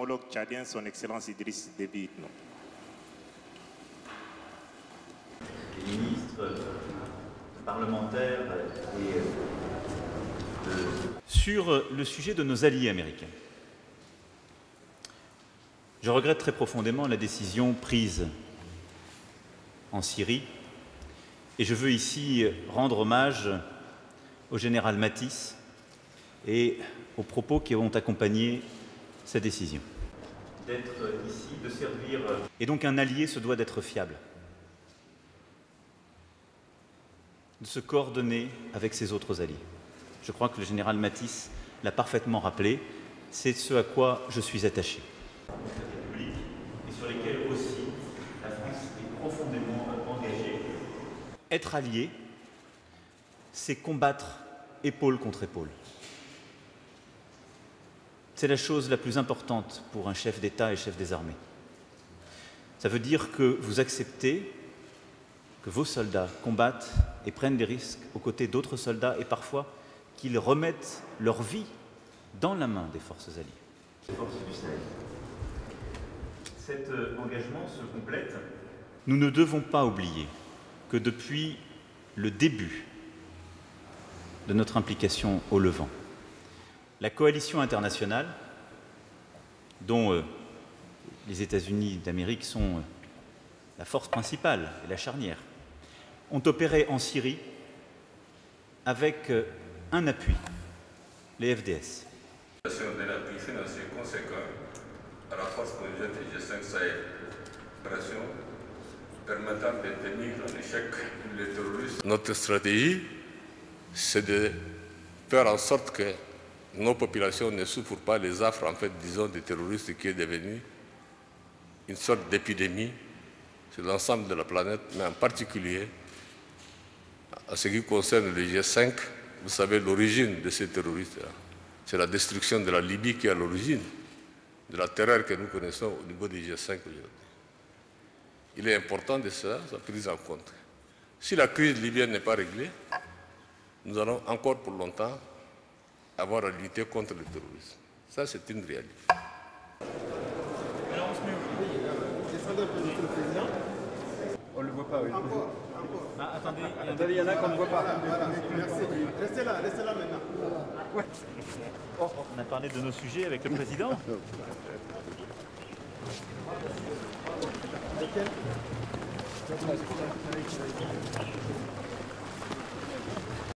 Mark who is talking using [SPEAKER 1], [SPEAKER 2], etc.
[SPEAKER 1] homologue tchadien, son Excellence Idriss Déby Itno.
[SPEAKER 2] Les ministres, parlementaires et sur le sujet de nos alliés américains. Je regrette très profondément la décision prise en Syrie et je veux ici rendre hommage au général Mattis et aux propos qui ont accompagné cette décision. D'être ici, de servir... Et donc un allié se doit d'être fiable, de se coordonner avec ses autres alliés. Je crois que le général Mattis l'a parfaitement rappelé, c'est ce à quoi je suis attaché. Et sur lesquels aussi la France est profondément engagée. Être allié, c'est combattre épaule contre épaule. C'est la chose la plus importante pour un chef d'État et chef des armées. Ça veut dire que vous acceptez que vos soldats combattent et prennent des risques aux côtés d'autres soldats et parfois qu'ils remettent leur vie dans la main des forces alliées. Les forces du Sahel. Cet engagement se complète. Nous ne devons pas oublier que depuis le début de notre implication au Levant, la coalition internationale, dont les États-Unis d'Amérique sont la force principale et la charnière, ont opéré en Syrie avec un appui, les FDS.
[SPEAKER 3] D'un appui financier conséquent à la force conjointe G5 Sahel, opération permettant de tenir en échec les terroristes. Notre stratégie, c'est de faire en sorte que nos populations ne souffrent pas les affres, en fait, disons, des terroristes qui est devenu une sorte d'épidémie sur l'ensemble de la planète, mais en particulier en ce qui concerne le G5. Vous savez l'origine de ces terroristes-là. C'est la destruction de la Libye qui est à l'origine de la terreur que nous connaissons au niveau du G5 aujourd'hui. Il est important de ça, sa prise en compte. Si la crise libyenne n'est pas réglée, nous allons encore pour longtemps avoir à lutter contre le terrorisme. Ça, c'est une réalité.
[SPEAKER 4] On ne le voit pas, oui.
[SPEAKER 2] Ah, attendez,
[SPEAKER 4] Il y en a qu'on ne voit pas.
[SPEAKER 5] Merci. Restez là maintenant.
[SPEAKER 2] Ouais. On a parlé de nos sujets avec le président.
[SPEAKER 5] Lequel ?